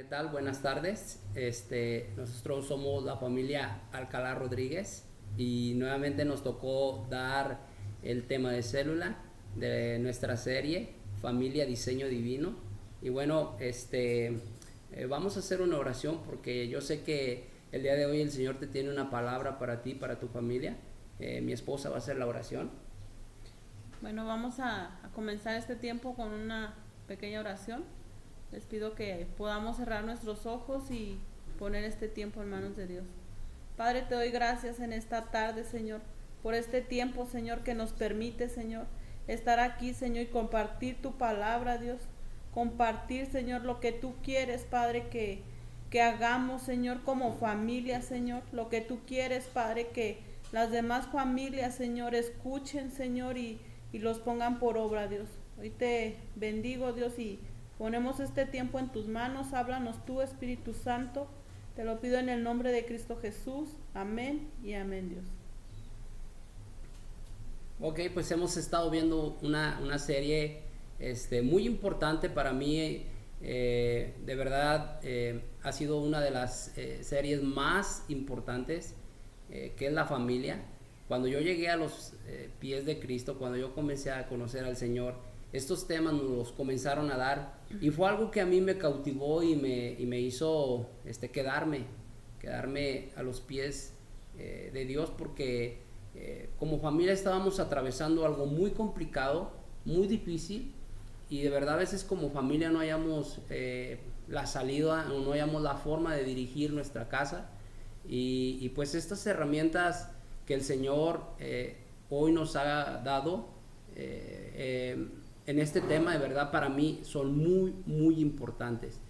tal? Buenas tardes. Nosotros somos la familia Alcalá Rodríguez y nuevamente nos tocó dar el tema de célula de nuestra serie Familia Diseño Divino. Y bueno, vamos a hacer una oración porque yo sé que el día de hoy el Señor te tiene una palabra para ti, para tu familia. Mi esposa va a hacer la oración. Bueno, vamos a comenzar este tiempo con una pequeña oración. Les pido que podamos cerrar nuestros ojos y poner este tiempo en manos de Dios. Padre, te doy gracias en esta tarde, Señor, por este tiempo, Señor, que nos permite, Señor, estar aquí, Señor, y compartir tu palabra, Dios. Compartir, Señor, lo que tú quieres, Padre, que hagamos, Señor, como familia, Señor. Lo que tú quieres, Padre, que las demás familias, Señor, escuchen, Señor, y los pongan por obra, Dios. Hoy te bendigo, Dios, y ponemos este tiempo en tus manos. Háblanos tú, Espíritu Santo. Te lo pido en el nombre de Cristo Jesús. Amén y amén, Dios. Ok, pues hemos estado viendo una serie muy importante para mí. De verdad, ha sido una de las series más importantes, que es la familia. Cuando yo llegué a los pies de Cristo, cuando yo comencé a conocer al Señor, estos temas nos los comenzaron a dar y fue algo que a mí me cautivó y me hizo quedarme a los pies de Dios, porque como familia estábamos atravesando algo muy complicado, muy difícil, y de verdad a veces como familia no hayamos la salida o no hayamos la forma de dirigir nuestra casa, y pues estas herramientas que el Señor hoy nos ha dado en este tema, de verdad para mí son muy muy importantes.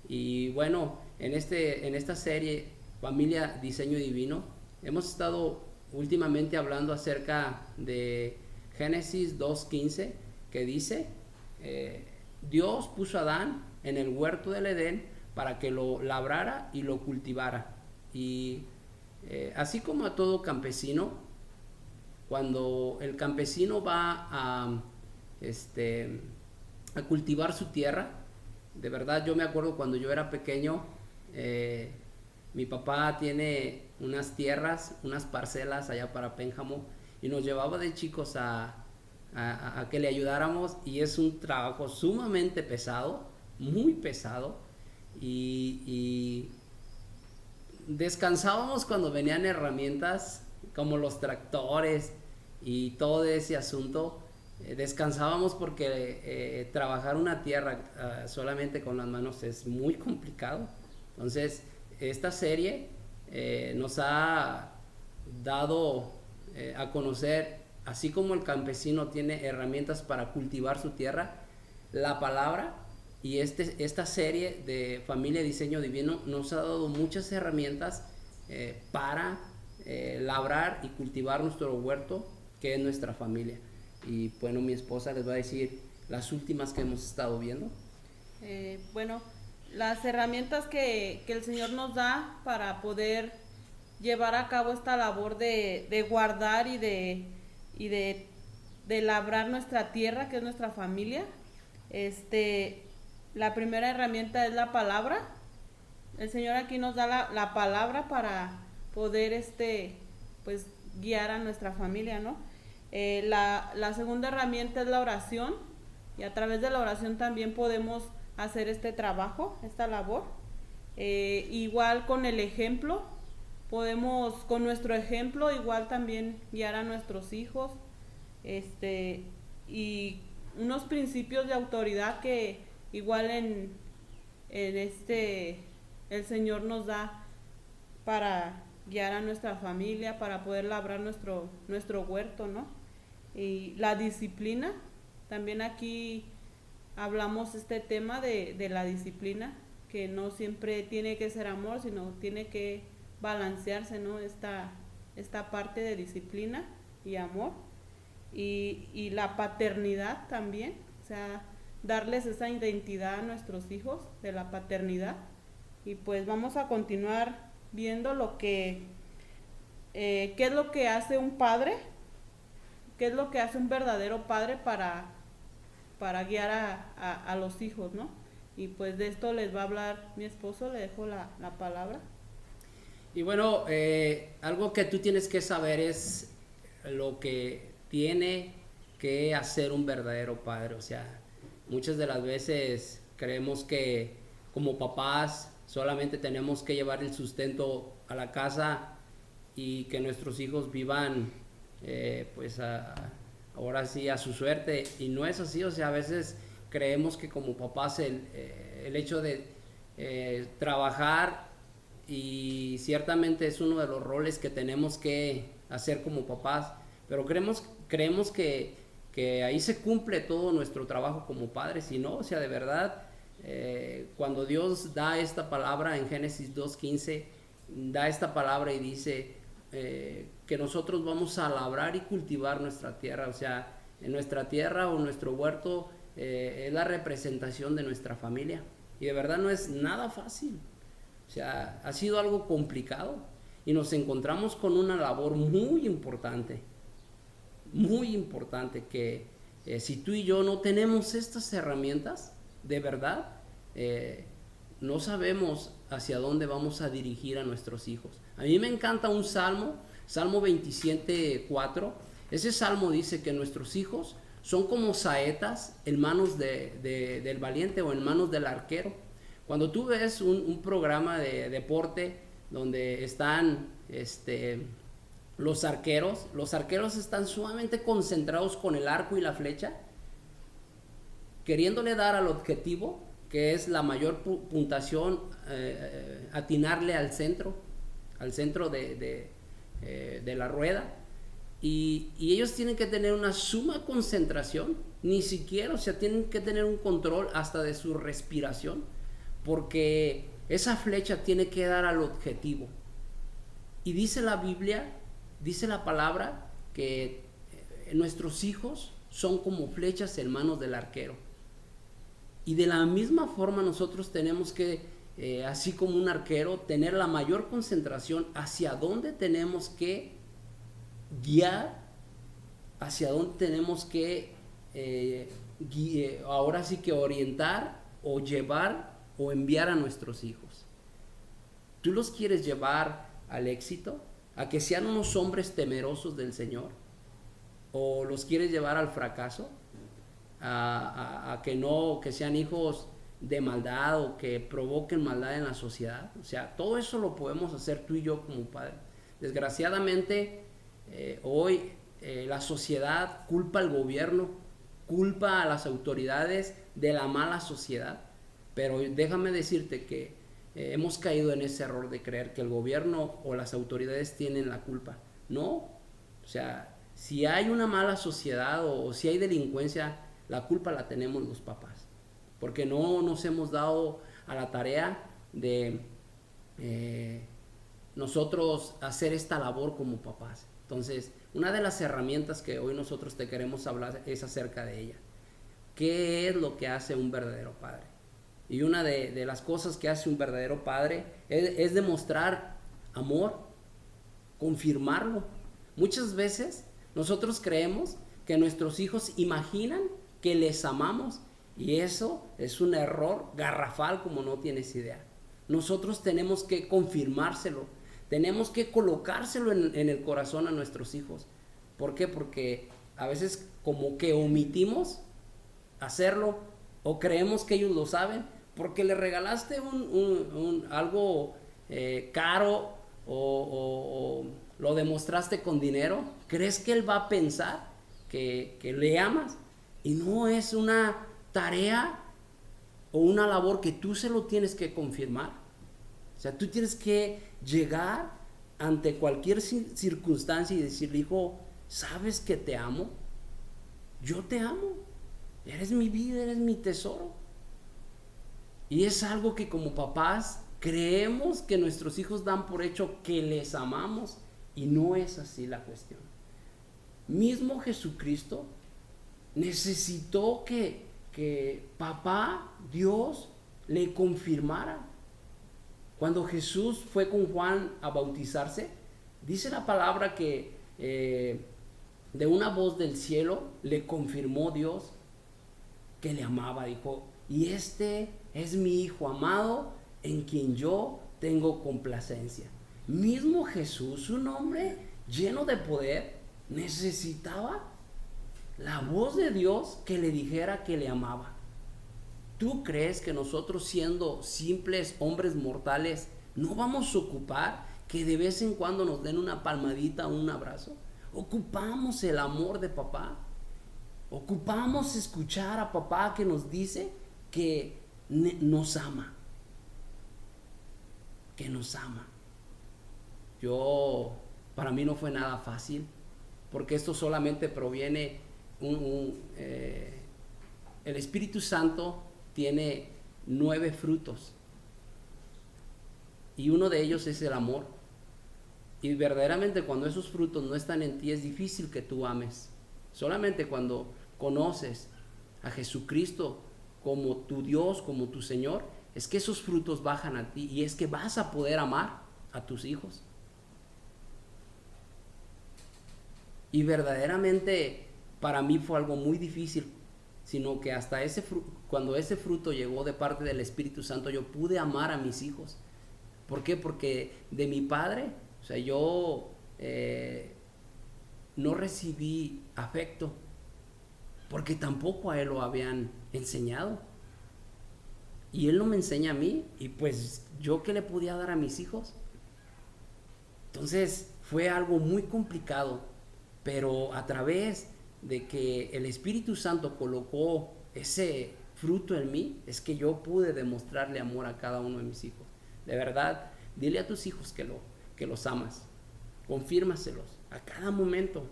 Y bueno, en esta serie Familia Diseño Divino hemos estado últimamente hablando acerca de Génesis 2:15, que dice Dios puso a Adán en el huerto del Edén para que lo labrara y lo cultivara. Y así como a todo campesino, cuando el campesino va a cultivar su tierra, de verdad yo me acuerdo cuando yo era pequeño, mi papá tiene unas tierras, unas parcelas allá para Pénjamo, y nos llevaba de chicos a que le ayudáramos, y es un trabajo sumamente pesado, muy pesado, y descansábamos cuando venían herramientas como los tractores y todo ese asunto. Descansábamos porque trabajar una tierra solamente con las manos es muy complicado. Entonces esta serie nos ha dado a conocer, así como el campesino tiene herramientas para cultivar su tierra, la palabra. Y esta serie de Familia Diseño Divino nos ha dado muchas herramientas para labrar y cultivar nuestro huerto, que es nuestra familia. Y bueno, mi esposa les va a decir las últimas que hemos estado viendo. Bueno, las herramientas que el Señor nos da para poder llevar a cabo esta labor de guardar y de labrar nuestra tierra, que es nuestra familia. La primera herramienta es la palabra. El Señor aquí nos da la palabra para poder pues guiar a nuestra familia, ¿no? La segunda herramienta es la oración, y a través de la oración también podemos hacer este trabajo, esta labor. Igual con el ejemplo, podemos con nuestro ejemplo igual también guiar a nuestros hijos, y unos principios de autoridad que igual en el Señor nos da para guiar a nuestra familia, para poder labrar nuestro huerto, ¿no? Y la disciplina, también aquí hablamos este tema de la disciplina, que no siempre tiene que ser amor, sino tiene que balancearse, ¿no? Esta parte de disciplina y amor. Y la paternidad también, o sea, darles esa identidad a nuestros hijos de la paternidad. Y pues vamos a continuar viendo qué es lo que hace un padre, qué es lo que hace un verdadero padre para guiar a los hijos, ¿no? Y pues de esto les va a hablar mi esposo, le dejo la palabra. Y bueno, algo que tú tienes que saber es lo que tiene que hacer un verdadero padre. O sea, muchas de las veces creemos que como papás solamente tenemos que llevar el sustento a la casa y que nuestros hijos vivan pues ahora sí a su suerte, y no es así. O sea, a veces creemos que como papás el hecho de trabajar, y ciertamente es uno de los roles que tenemos que hacer como papás, pero creemos que ahí se cumple todo nuestro trabajo como padres, y no. O sea, de verdad, cuando Dios da esta palabra en Génesis 2:15, da esta palabra y dice que nosotros vamos a labrar y cultivar nuestra tierra. O sea, en nuestra tierra o nuestro huerto es la representación de nuestra familia, y de verdad no es nada fácil. O sea, ha sido algo complicado y nos encontramos con una labor muy importante, que si tú y yo no tenemos estas herramientas, de verdad, no sabemos hacia dónde vamos a dirigir a nuestros hijos. A mí me encanta un salmo, Salmo 27:4. Ese salmo dice que nuestros hijos son como saetas en manos del valiente o en manos del arquero. Cuando tú ves un programa de deporte donde están los arqueros están sumamente concentrados con el arco y la flecha, queriéndole dar al objetivo, que es la mayor puntuación, atinarle al centro de la rueda. Y ellos tienen que tener una suma concentración, ni siquiera, o sea, tienen que tener un control hasta de su respiración, porque esa flecha tiene que dar al objetivo. Y dice la Biblia, dice la palabra, que nuestros hijos son como flechas en manos del arquero. Y de la misma forma nosotros tenemos que, así como un arquero, tener la mayor concentración hacia dónde tenemos que guiar, hacia dónde tenemos que ahora sí que orientar o llevar o enviar a nuestros hijos. ¿Tú los quieres llevar al éxito? ¿A que sean unos hombres temerosos del Señor? ¿O los quieres llevar al fracaso? ¿A que sean hijos de maldad o que provoquen maldad en la sociedad? O sea, todo eso lo podemos hacer tú y yo como padres. Desgraciadamente, hoy la sociedad culpa al gobierno, culpa a las autoridades de la mala sociedad. Pero déjame decirte que hemos caído en ese error de creer que el gobierno o las autoridades tienen la culpa. No, o sea, si hay una mala sociedad o si hay delincuencia, la culpa la tenemos los papás, porque no nos hemos dado a la tarea de nosotros hacer esta labor como papás. Entonces, una de las herramientas que hoy nosotros te queremos hablar es acerca de ella. ¿Qué es lo que hace un verdadero padre? Y una de las cosas que hace un verdadero padre es demostrar amor, confirmarlo. Muchas veces nosotros creemos que nuestros hijos imaginan que les amamos, y eso es un error garrafal como no tienes idea. Nosotros tenemos que confirmárselo, tenemos que colocárselo en el corazón a nuestros hijos. ¿Por qué? Porque a veces como que omitimos hacerlo, o creemos que ellos lo saben, porque le regalaste algo caro o lo demostraste con dinero. ¿Crees que él va a pensar que le amas? Y no es una tarea o una labor que tú se lo tienes que confirmar. O sea, tú tienes que llegar ante cualquier circunstancia y decirle: hijo, ¿sabes que te amo? Yo te amo. Eres mi vida, eres mi tesoro. Y es algo que como papás creemos que nuestros hijos dan por hecho que les amamos, y no es así la cuestión. Mismo Jesucristo necesitó que papá Dios le confirmara. Cuando Jesús fue con Juan a bautizarse, dice la palabra que de una voz del cielo le confirmó Dios que le amaba. Dijo: y este es mi Hijo amado en quien yo tengo complacencia. Mismo Jesús, un hombre lleno de poder, necesitaba la voz de Dios que le dijera que le amaba. ¿Tú crees que nosotros, siendo simples hombres mortales, no vamos a ocupar que de vez en cuando nos den una palmadita o un abrazo? Ocupamos el amor de papá. Ocupamos escuchar a papá que nos dice que nos ama. Que nos ama. Para mí no fue nada fácil, porque esto solamente proviene, el Espíritu Santo tiene 9 frutos, y uno de ellos es el amor. Y verdaderamente cuando esos frutos no están en ti, es difícil que tú ames. Solamente cuando conoces a Jesucristo como tu Dios, como tu Señor, es que esos frutos bajan a ti, y es que vas a poder amar a tus hijos. Y verdaderamente para mí fue algo muy difícil, sino que hasta cuando ese fruto llegó de parte del Espíritu Santo, yo pude amar a mis hijos. ¿Por qué? Porque de mi padre, o sea, yo no recibí afecto, porque tampoco a él lo habían enseñado. Y él no me enseña a mí, y pues yo qué le podía dar a mis hijos. Entonces fue algo muy complicado, pero a través de que el Espíritu Santo colocó ese fruto en mí, es que yo pude demostrarle amor a cada uno de mis hijos. De verdad, dile a tus hijos que los amas. Confírmaselos a cada momento,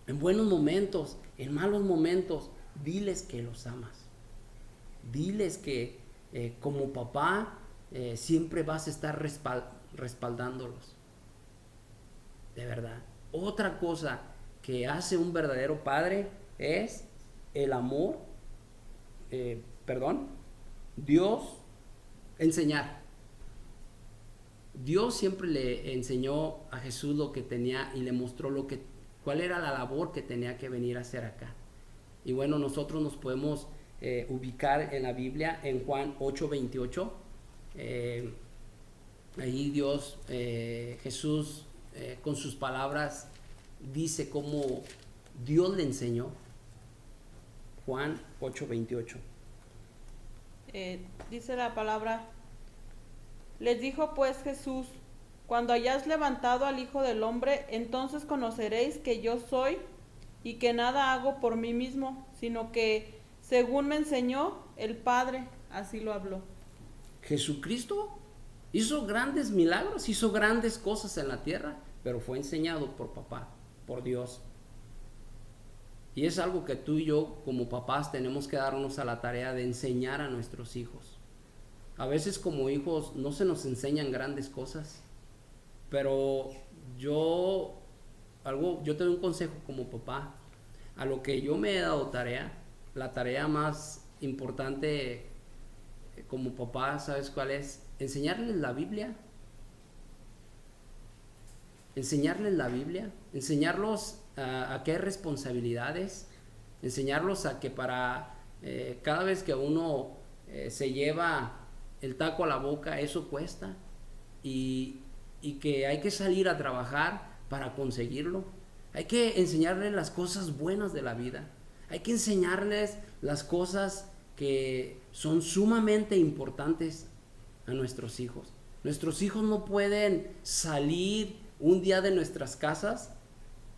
en buenos momentos, en malos momentos. Diles que los amas. Diles que como papá siempre vas a estar respaldándolos. De verdad. Otra cosa que hace un verdadero padre es el amor, Dios, enseñar. Dios siempre le enseñó a Jesús lo que tenía y le mostró cuál era la labor que tenía que venir a hacer acá. Y bueno, nosotros nos podemos ubicar en la Biblia en Juan 8:28. Ahí Jesús con sus palabras dice cómo Dios le enseñó. Juan 8:28. Dice la palabra: les dijo pues Jesús: cuando hayáis levantado al Hijo del Hombre, entonces conoceréis que yo soy, y que nada hago por mí mismo, sino que según me enseñó el Padre, así lo habló. Jesucristo hizo grandes milagros, hizo grandes cosas en la tierra, pero fue enseñado por papá, por Dios. Y es algo que tú y yo como papás tenemos que darnos a la tarea de enseñar a nuestros hijos. A veces como hijos no se nos enseñan grandes cosas, pero yo te doy un consejo como papá. A lo que yo me he dado tarea, la tarea más importante como papá, ¿sabes cuál es? Enseñarles la Biblia. Enseñarlos a que hay responsabilidades, enseñarlos a que para cada vez que uno se lleva el taco a la boca, eso cuesta, y que hay que salir a trabajar para conseguirlo. Hay que enseñarles las cosas buenas de la vida, hay que enseñarles las cosas que son sumamente importantes a nuestros hijos. Nuestros hijos no pueden salir un día de nuestras casas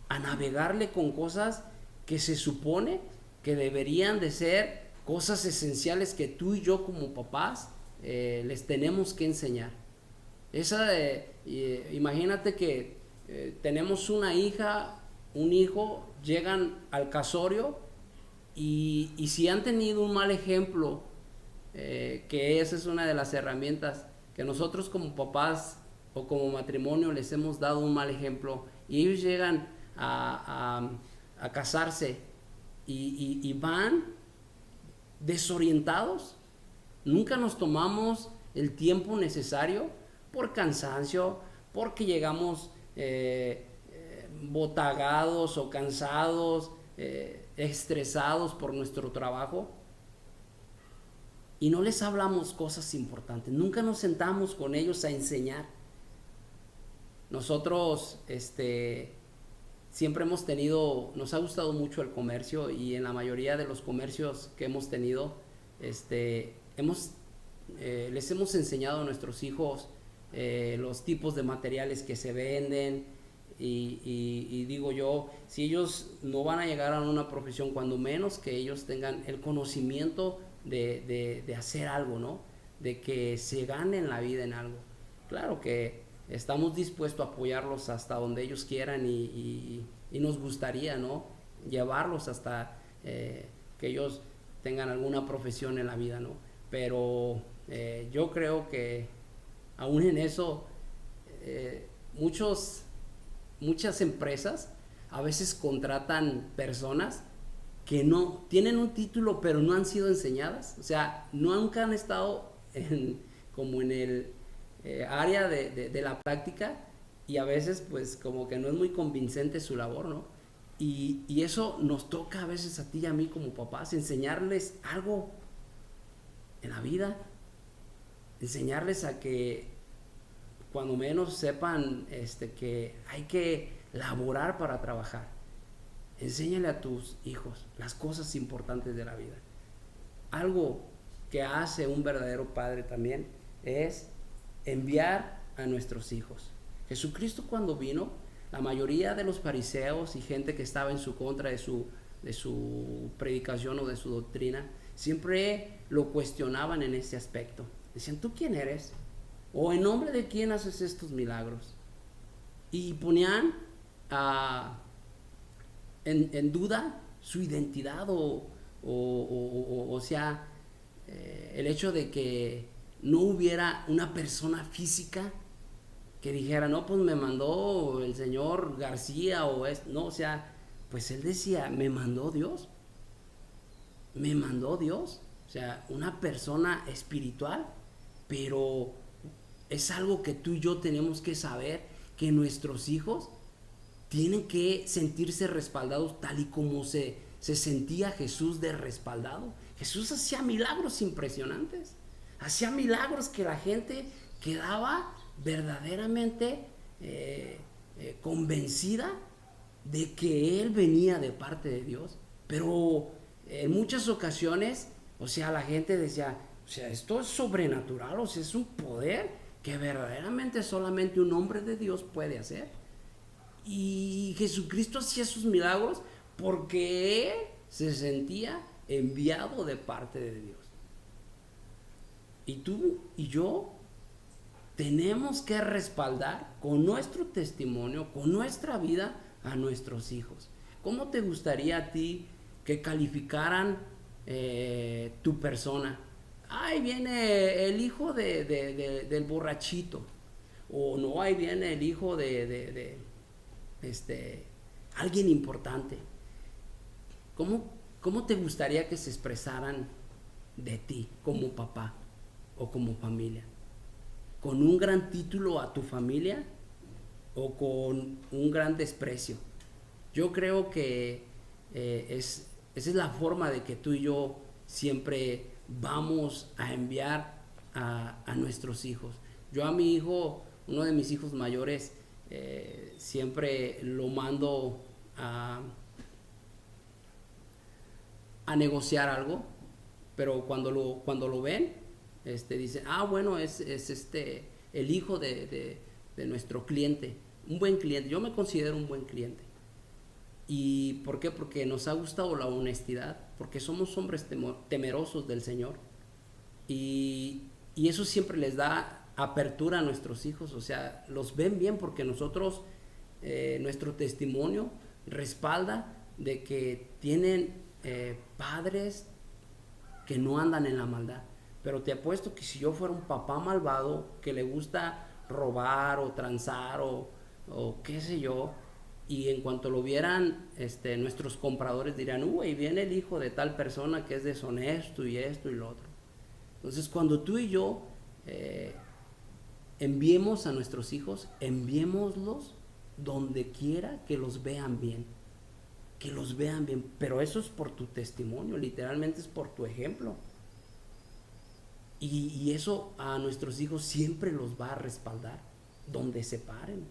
a navegarle con cosas que se supone que deberían de ser cosas esenciales que tú y yo como papás les tenemos que enseñar. Imagínate que tenemos una hija, un hijo, llegan al casorio y si han tenido un mal ejemplo, que esa es una de las herramientas que nosotros como papás o como matrimonio les hemos dado un mal ejemplo, y ellos llegan a casarse y van desorientados. Nunca nos tomamos el tiempo necesario por cansancio, porque llegamos botagados o cansados, estresados por nuestro trabajo. y no les hablamos cosas importantes, nunca nos sentamos con ellos a enseñar. Nosotros, siempre hemos tenido, nos ha gustado mucho el comercio, y en la mayoría de los comercios que hemos tenido, les hemos enseñado a nuestros hijos los tipos de materiales que se venden, y digo yo, si ellos no van a llegar a una profesión, cuando menos que ellos tengan el conocimiento de hacer algo, ¿no? De que se ganen la vida en algo. Claro que estamos dispuestos a apoyarlos hasta donde ellos quieran, y nos gustaría, ¿no? Llevarlos hasta que ellos tengan alguna profesión en la vida, ¿no? Pero yo creo que aún en eso muchas empresas a veces contratan personas que no tienen un título pero no han sido enseñadas, o sea, nunca han estado como en el área de la práctica, y a veces pues como que no es muy convincente su labor, ¿no? Y eso nos toca a veces a ti y a mí como papás, enseñarles algo en la vida, enseñarles a que cuando menos sepan que hay que laborar para trabajar. Enséñale a tus hijos las cosas importantes de la vida. Algo que hace un verdadero padre también es enviar a nuestros hijos. Jesucristo, cuando vino, la mayoría de los fariseos y gente que estaba en su contra de su predicación o de su doctrina, siempre lo cuestionaban en ese aspecto. Decían, ¿tú quién eres? ¿O en nombre de quién haces estos milagros? Y ponían en duda su identidad, o sea, el hecho de que no hubiera una persona física que dijera, no, pues me mandó el señor García, no, o sea, pues él decía, me mandó Dios, o sea, una persona espiritual. Pero es algo que tú y yo tenemos que saber, que nuestros hijos tienen que sentirse respaldados tal y como se sentía Jesús de respaldado. Jesús hacía milagros impresionantes, hacía milagros que la gente quedaba verdaderamente convencida de que Él venía de parte de Dios. Pero en muchas ocasiones, o sea, la gente decía, o sea, esto es sobrenatural, o sea, es un poder que verdaderamente solamente un hombre de Dios puede hacer. Y Jesucristo hacía sus milagros porque Él se sentía enviado de parte de Dios. Y tú y yo tenemos que respaldar con nuestro testimonio, con nuestra vida, a nuestros hijos. ¿Cómo te gustaría a ti que calificaran tu persona? Ahí viene el hijo del borrachito, o no, ahí viene el hijo de alguien importante. ¿Cómo te gustaría que se expresaran de ti como papá o como familia? ¿Con un gran título a tu familia o con un gran desprecio? Yo creo que esa es la forma de que tú y yo siempre vamos a enviar a nuestros hijos. Yo a mi hijo, uno de mis hijos mayores, siempre lo mando a negociar algo, pero cuando lo ven, dicen, bueno, es el hijo de nuestro cliente, un buen cliente. Yo me considero un buen cliente. ¿Y por qué? Porque nos ha gustado la honestidad, porque somos hombres temerosos del Señor, y eso siempre les da apertura a nuestros hijos. O sea, los ven bien porque nosotros, nuestro testimonio respalda de que tienen padres que no andan en la maldad. Pero te apuesto que si yo fuera un papá malvado que le gusta robar o transar o qué sé yo, y en cuanto lo vieran nuestros compradores dirán, ahí viene el hijo de tal persona que es deshonesto y esto y lo otro. Entonces, cuando tú y yo enviemos a nuestros hijos, enviémoslos donde quiera que los vean bien, pero eso es por tu testimonio, literalmente es por tu ejemplo. Y eso a nuestros hijos siempre los va a respaldar, donde se paren,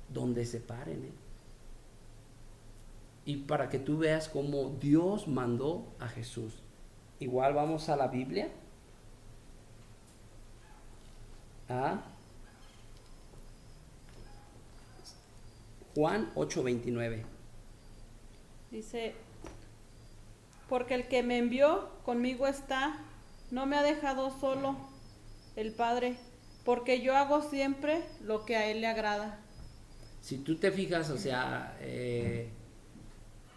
donde se paren. Y para que tú veas cómo Dios mandó a Jesús. Igual vamos a la Biblia, a Juan 8:29. Dice, porque el que me envió conmigo está, no me ha dejado solo el Padre, porque yo hago siempre lo que a Él le agrada. Si tú te fijas, o sea,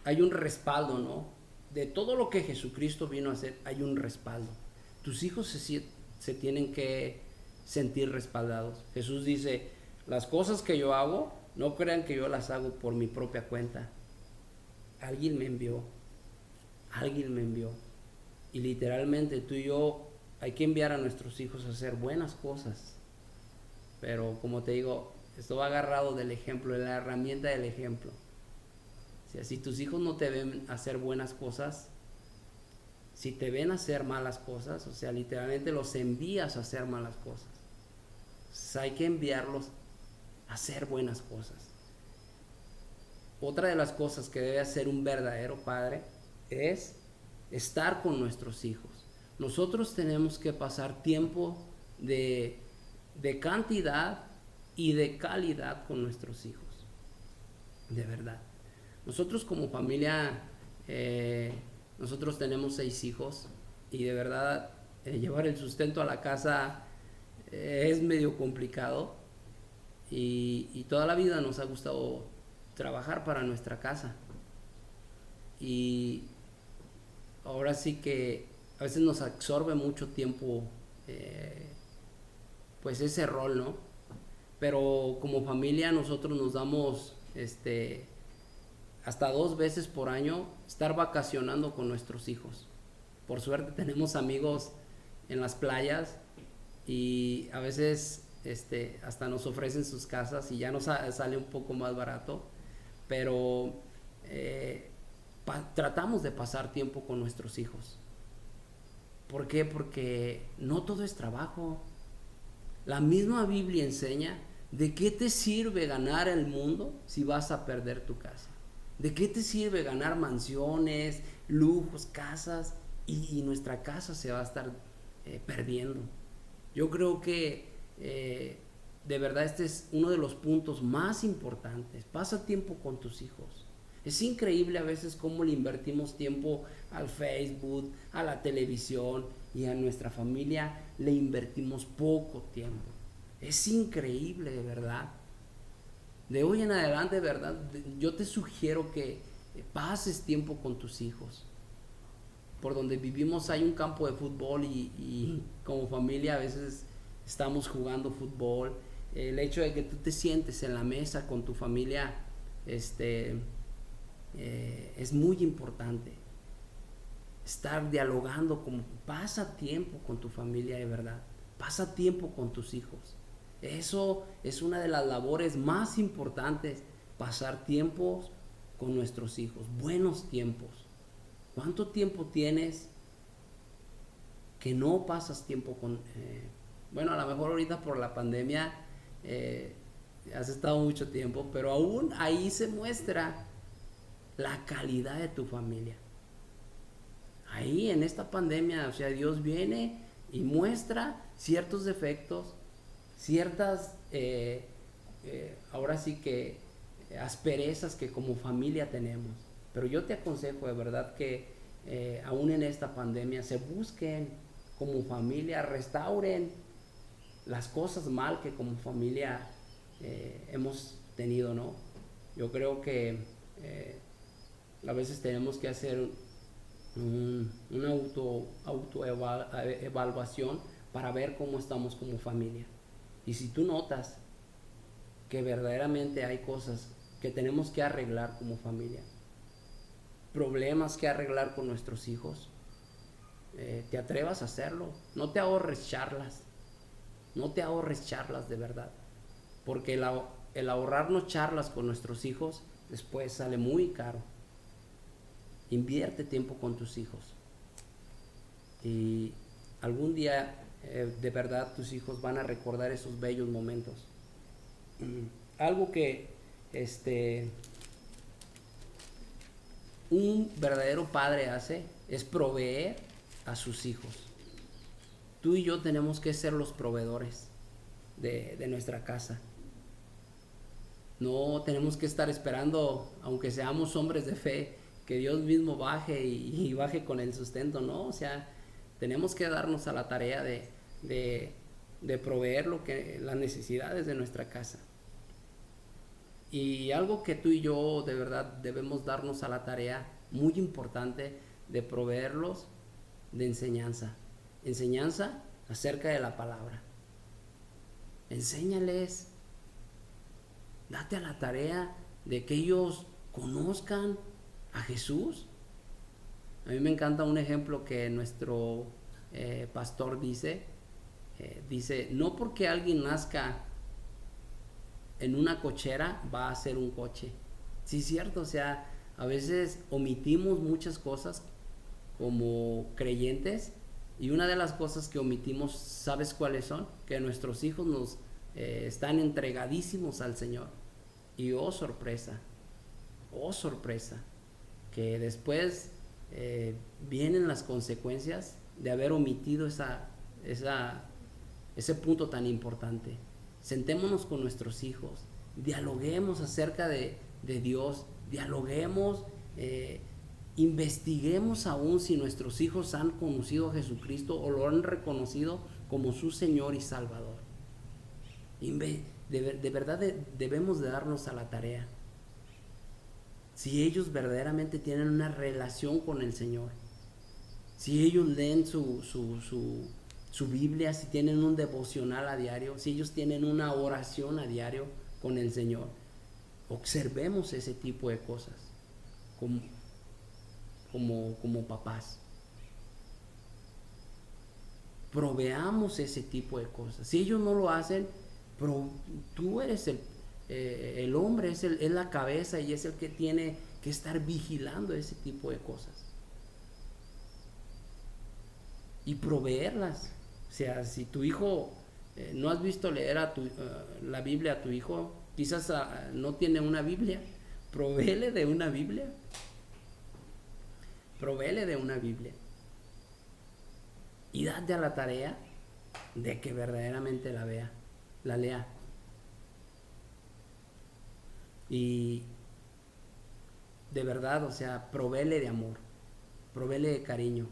hay un respaldo, ¿no? De todo lo que Jesucristo vino a hacer, hay un respaldo. Tus hijos se tienen que sentir respaldados. Jesús dice, las cosas que yo hago, no crean que yo las hago por mi propia cuenta. Alguien me envió. Alguien me envió. Y literalmente tú y yo hay que enviar a nuestros hijos a hacer buenas cosas. Pero como te digo, esto va agarrado del ejemplo, de la herramienta del ejemplo. O sea, si tus hijos no te ven hacer buenas cosas, si te ven hacer malas cosas, o sea, literalmente los envías a hacer malas cosas. Entonces, hay que enviarlos a hacer buenas cosas. Otra de las cosas que debe hacer un verdadero padre es estar con nuestros hijos. Nosotros tenemos que pasar tiempo de cantidad y de calidad con nuestros hijos. De verdad. Nosotros como familia, nosotros tenemos 6 hijos y de verdad llevar el sustento a la casa es medio complicado y toda la vida nos ha gustado trabajar para nuestra casa. Y ahora sí que a veces nos absorbe mucho tiempo pues ese rol, ¿no? Pero como familia nosotros nos damos hasta 2 veces por año estar vacacionando con nuestros hijos. Por suerte tenemos amigos en las playas y a veces hasta nos ofrecen sus casas y ya nos sale un poco más barato, pero tratamos de pasar tiempo con nuestros hijos. ¿Por qué? Porque no todo es trabajo. La misma Biblia enseña de qué te sirve ganar el mundo si vas a perder tu casa. ¿De qué te sirve ganar mansiones, lujos, casas y nuestra casa se va a estar perdiendo? Yo creo que de verdad este es uno de los puntos más importantes. Pasa tiempo con tus hijos. Es increíble a veces cómo le invertimos tiempo al Facebook, a la televisión y a nuestra familia le invertimos poco tiempo. Es increíble, de verdad. De hoy en adelante, de verdad, yo te sugiero que pases tiempo con tus hijos. Por donde vivimos hay un campo de fútbol y como familia a veces estamos jugando fútbol. El hecho de que tú te sientes en la mesa con tu familia es muy importante. Estar dialogando, pasa tiempo con tu familia de verdad. Pasa tiempo con tus hijos. Eso es una de las labores más importantes, pasar tiempos con nuestros hijos, buenos tiempos. ¿Cuánto tiempo tienes que no pasas tiempo con... bueno, a lo mejor ahorita por la pandemia has estado mucho tiempo, pero aún ahí se muestra la calidad de tu familia. Ahí en esta pandemia, o sea, Dios viene y muestra ciertos defectos, ciertas, ahora sí que asperezas que como familia tenemos. Pero yo te aconsejo de verdad que aún en esta pandemia se busquen como familia, restauren las cosas mal que como familia hemos tenido, ¿no? Yo creo que a veces tenemos que hacer una autoevaluación para ver cómo estamos como familia. Y si tú notas que verdaderamente hay cosas que tenemos que arreglar como familia, problemas que arreglar con nuestros hijos, te atrevas a hacerlo. No te ahorres charlas. No te ahorres charlas de verdad. Porque el ahorrarnos charlas con nuestros hijos después sale muy caro. Invierte tiempo con tus hijos. Y algún día de verdad tus hijos van a recordar esos bellos momentos. Algo que un verdadero padre hace es proveer a sus hijos. Tú y yo tenemos que ser los proveedores de nuestra casa. No tenemos que estar esperando, aunque seamos hombres de fe, que Dios mismo baje y baje con el sustento, ¿no? O sea, tenemos que darnos a la tarea de proveer las necesidades de nuestra casa. Y algo que tú y yo de verdad debemos darnos a la tarea muy importante de proveerlos de enseñanza acerca de la palabra. Enséñales, date a la tarea de que ellos conozcan a Jesús. A mí me encanta un ejemplo que nuestro pastor dice, no porque alguien nazca en una cochera va a ser un coche. Sí, es cierto, o sea, a veces omitimos muchas cosas como creyentes, y una de las cosas que omitimos, ¿sabes cuáles son? Que nuestros hijos nos están entregadísimos al Señor. Y oh sorpresa, que después vienen las consecuencias de haber omitido ese punto tan importante. Sentémonos con nuestros hijos, dialoguemos acerca de Dios, dialoguemos, investiguemos aún si nuestros hijos han conocido a Jesucristo o lo han reconocido como su Señor y Salvador. De verdad debemos de darnos a la tarea. Si ellos verdaderamente tienen una relación con el Señor, si ellos leen su Biblia, si tienen un devocional a diario, si ellos tienen una oración a diario con el Señor, observemos ese tipo de cosas como papás. Proveamos ese tipo de cosas. Si ellos no lo hacen, tú eres el hombre, es la cabeza y es el que tiene que estar vigilando ese tipo de cosas y proveerlas. O sea, si tu hijo no has visto leer la Biblia a tu hijo, quizás no tiene una Biblia, provéele de una Biblia. Y date a la tarea de que verdaderamente la lea. Y de verdad, o sea, provéele de amor, provéele de cariño,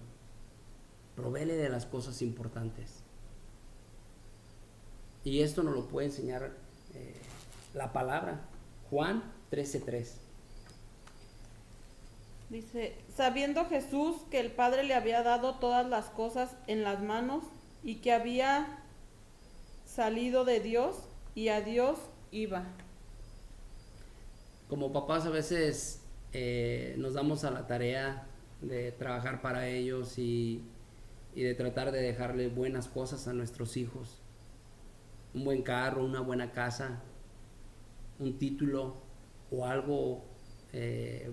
provéele de las cosas importantes. Y esto nos lo puede enseñar la palabra. Juan 13:3. Dice, sabiendo Jesús que el Padre le había dado todas las cosas en las manos y que había salido de Dios y a Dios iba. Como papás a veces nos damos a la tarea de trabajar para ellos y de tratar de dejarle buenas cosas a nuestros hijos. Un buen carro, una buena casa, un título o algo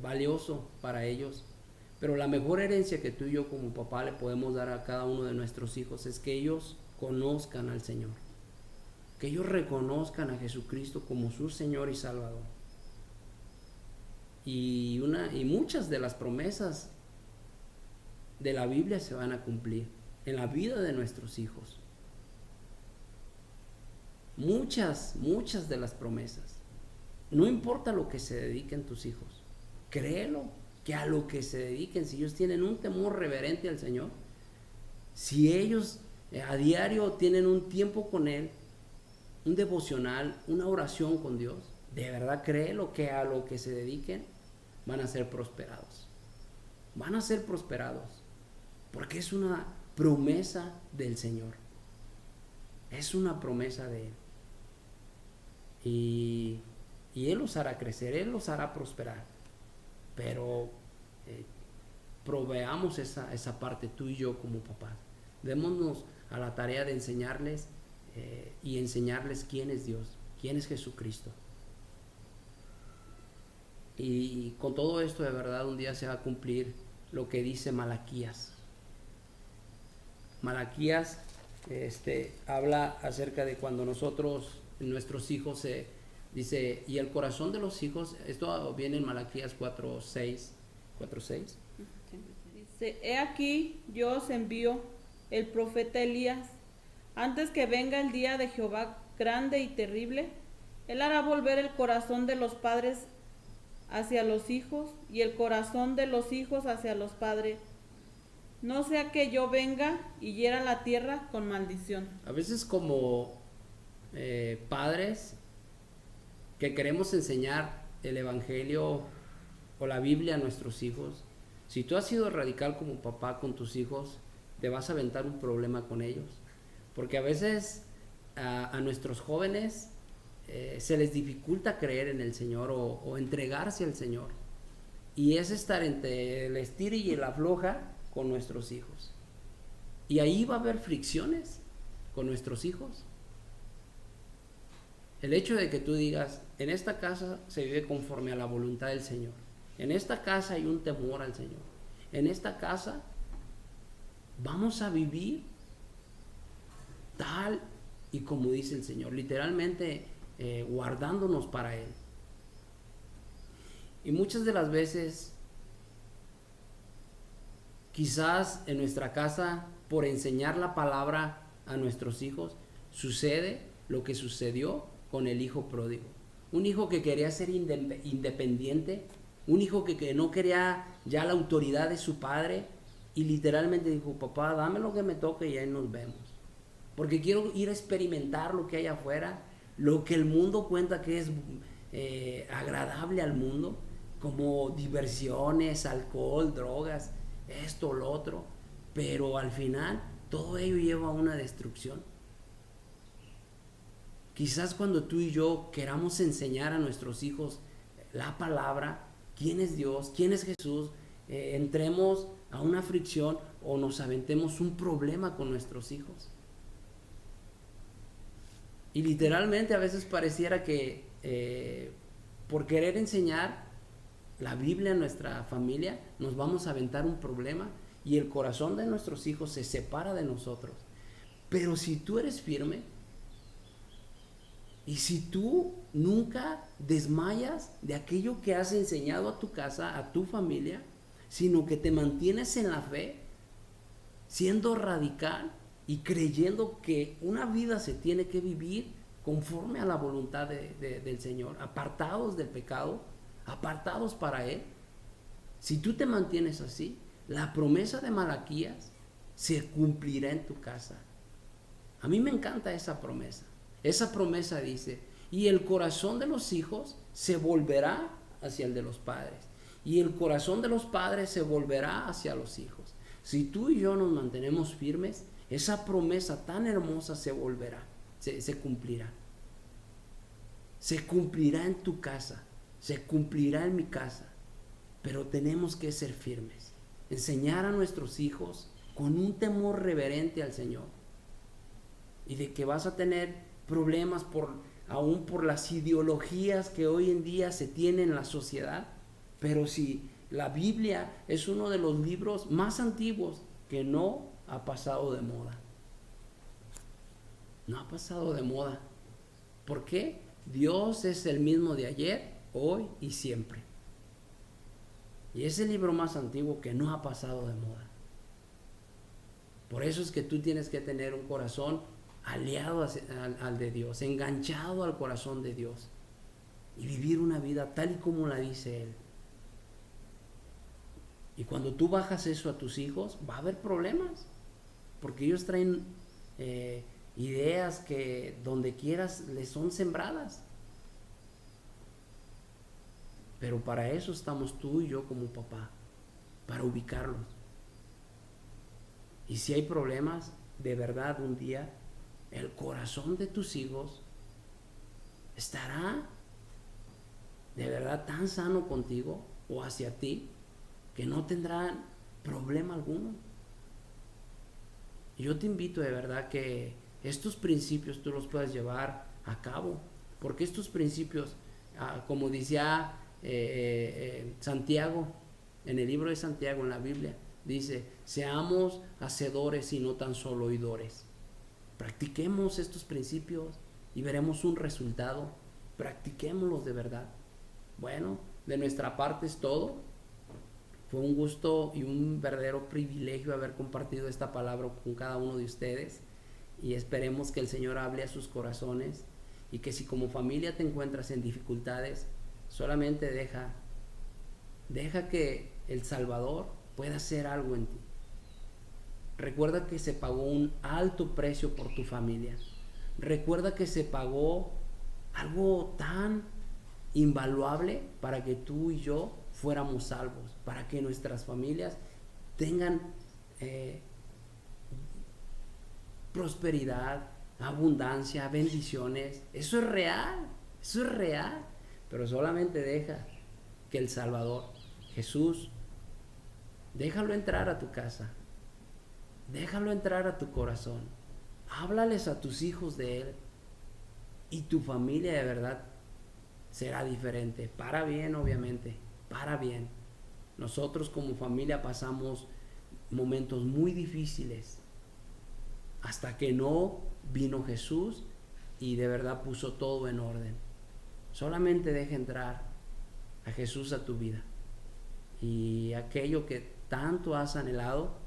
valioso para ellos. Pero la mejor herencia que tú y yo como papá le podemos dar a cada uno de nuestros hijos es que ellos conozcan al Señor, que ellos reconozcan a Jesucristo como su Señor y Salvador. Y muchas de las promesas de la Biblia se van a cumplir en la vida de nuestros hijos. Muchas de las promesas. No importa lo que se dediquen tus hijos, créelo, que a lo que se dediquen, si ellos tienen un temor reverente al Señor, si ellos a diario tienen un tiempo con Él, un devocional, una oración con Dios, de verdad créelo, que a lo que se dediquen van a ser prosperados. Van a ser prosperados, porque es una promesa del Señor. Es una promesa de Él. Y Él los hará crecer, Él los hará prosperar. Pero proveamos esa parte, tú y yo como papás. Démonos a la tarea de enseñarles y enseñarles quién es Dios, quién es Jesucristo. Y con todo esto de verdad un día se va a cumplir lo que dice Malaquías. Malaquías habla acerca de cuando nuestros hijos dice, y el corazón de los hijos, esto viene en Malaquías 4:6. Dice, he aquí yo os envío el profeta Elías, antes que venga el día de Jehová grande y terrible. Él hará volver el corazón de los padres hacia los hijos y el corazón de los hijos hacia los padres, no sea que yo venga y hiera la tierra con maldición. A veces como padres que queremos enseñar el evangelio o la Biblia a nuestros hijos, si tú has sido radical como papá con tus hijos, te vas a aventar un problema con ellos, porque a veces a nuestros jóvenes se les dificulta creer en el Señor o entregarse al Señor, y es estar entre el estira y el afloja con nuestros hijos, y ahí va a haber fricciones con nuestros hijos. El hecho de que tú digas, en esta casa se vive conforme a la voluntad del Señor, en esta casa hay un temor al Señor, en esta casa vamos a vivir tal y como dice el Señor, literalmente guardándonos para Él. Y muchas de las veces, quizás en nuestra casa, por enseñar la palabra a nuestros hijos, sucede lo que sucedió con el hijo pródigo. Un hijo que quería ser independiente, un hijo que no quería ya la autoridad de su padre, y literalmente dijo, papá, dame lo que me toque y ahí nos vemos, porque quiero ir a experimentar lo que hay afuera, lo que el mundo cuenta que es agradable al mundo, como diversiones, alcohol, drogas, esto, lo otro, pero al final todo ello lleva a una destrucción. Quizás cuando tú y yo queramos enseñar a nuestros hijos la palabra, quién es Dios, quién es Jesús, entremos a una fricción o nos aventemos un problema con nuestros hijos. Y literalmente a veces pareciera que por querer enseñar la Biblia a nuestra familia nos vamos a aventar un problema y el corazón de nuestros hijos se separa de nosotros. Pero si tú eres firme y si tú nunca desmayas de aquello que has enseñado a tu casa, a tu familia, sino que te mantienes en la fe, siendo radical y creyendo que una vida se tiene que vivir conforme a la voluntad del Señor, apartados del pecado, apartados para Él. Si tú te mantienes así, la promesa de Malaquías se cumplirá en tu casa. A mí me encanta esa promesa. Esa promesa dice, y el corazón de los hijos se volverá hacia el de los padres, y el corazón de los padres se volverá hacia los hijos. Si tú y yo nos mantenemos firmes, esa promesa tan hermosa se volverá, se cumplirá. Se cumplirá en tu casa, se cumplirá en mi casa, pero tenemos que ser firmes. Enseñar a nuestros hijos con un temor reverente al Señor, y de que vas a tener problemas aún por las ideologías que hoy en día se tienen en la sociedad, pero si la Biblia es uno de los libros más antiguos que no ha pasado de moda. No ha pasado de moda. ¿Por qué? Dios es el mismo de ayer, hoy y siempre. Y es el libro más antiguo que no ha pasado de moda. Por eso es que tú tienes que tener un corazón aliado al de Dios, enganchado al corazón de Dios, y vivir una vida tal y como la dice Él. Y cuando tú bajas eso a tus hijos, va a haber problemas, porque ellos traen ideas que donde quieras les son sembradas. Pero para eso estamos tú y yo como papá, para ubicarlos. Y si hay problemas, de verdad un día el corazón de tus hijos estará de verdad tan sano contigo o hacia ti que no tendrán problema alguno. Y yo te invito de verdad que estos principios tú los puedas llevar a cabo, porque estos principios, como decía Santiago, en el libro de Santiago, en la Biblia, dice, seamos hacedores y no tan solo oidores. Practiquemos estos principios y veremos un resultado. Practiquémoslos de verdad. Bueno, de nuestra parte es todo. Fue un gusto y un verdadero privilegio haber compartido esta palabra con cada uno de ustedes, y esperemos que el Señor hable a sus corazones, y que si como familia te encuentras en dificultades, solamente deja que el Salvador pueda hacer algo en ti. Recuerda que se pagó un alto precio por tu familia. Recuerda que se pagó algo tan invaluable para que tú y yo fuéramos salvos, para que nuestras familias tengan prosperidad, abundancia, bendiciones. Eso es real, pero solamente deja que el Salvador, Jesús, déjalo entrar a tu casa, déjalo entrar a tu corazón, háblales a tus hijos de Él, y tu familia de verdad será diferente, para bien, obviamente, para bien. Nosotros como familia pasamos momentos muy difíciles hasta que no vino Jesús y de verdad puso todo en orden. Solamente deja entrar a Jesús a tu vida, y aquello que tanto has anhelado,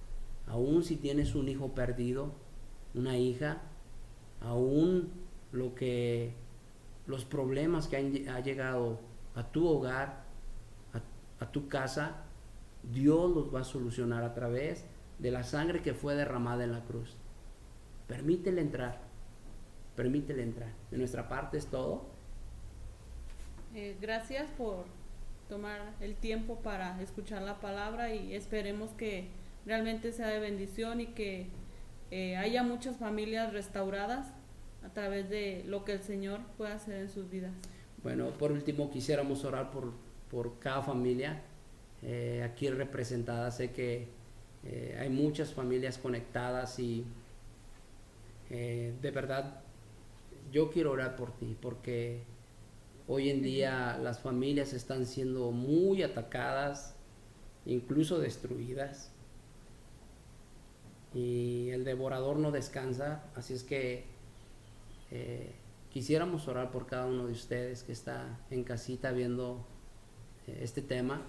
aún si tienes un hijo perdido, una hija, aún los problemas que han llegado a tu hogar, a tu casa, Dios los va a solucionar a través de la sangre que fue derramada en la cruz. Permítele entrar. De nuestra parte es todo. Gracias por tomar el tiempo para escuchar la palabra, y esperemos que realmente sea de bendición y que haya muchas familias restauradas a través de lo que el Señor puede hacer en sus vidas. Bueno, por último quisiéramos orar por cada familia aquí representada. Sé que hay muchas familias conectadas, y de verdad yo quiero orar por ti, porque hoy en día las familias están siendo muy atacadas, incluso destruidas, y el devorador no descansa. Así es que quisiéramos orar por cada uno de ustedes que está en casita viendo este tema.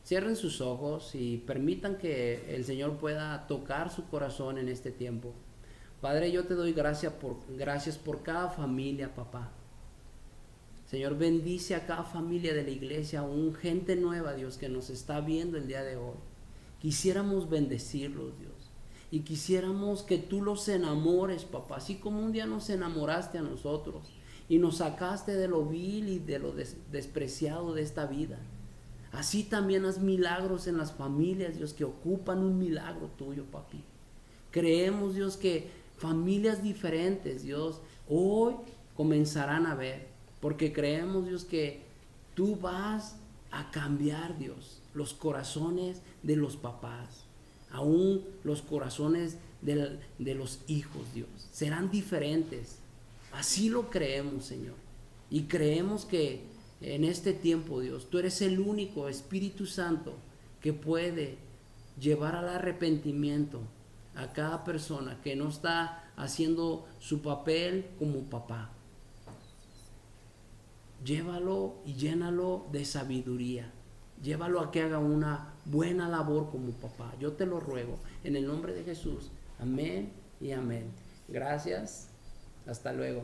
Cierren sus ojos y permitan que el Señor pueda tocar su corazón en este tiempo. Padre, yo te doy gracias por cada familia, papá. Señor, bendice a cada familia de la iglesia, aún gente nueva, Dios, que nos está viendo el día de hoy. Quisiéramos bendecirlos, Dios, y quisiéramos que tú los enamores, papá, así como un día nos enamoraste a nosotros y nos sacaste de lo vil y de lo despreciado de esta vida. Así también haz milagros en las familias, Dios, que ocupan un milagro tuyo, papi. Creemos, Dios, que familias diferentes, Dios, hoy comenzarán a ver, porque creemos, Dios, que tú vas a cambiar, Dios, los corazones de los papás, aún los corazones de los hijos, Dios, serán diferentes. Así lo creemos, Señor, y creemos que en este tiempo, Dios, tú eres el único Espíritu Santo que puede llevar al arrepentimiento a cada persona que no está haciendo su papel como papá. Llévalo y llénalo de sabiduría. Llévalo a que haga una buena labor como papá. Yo te lo ruego en el nombre de Jesús. Amén y amén. Gracias. Hasta luego.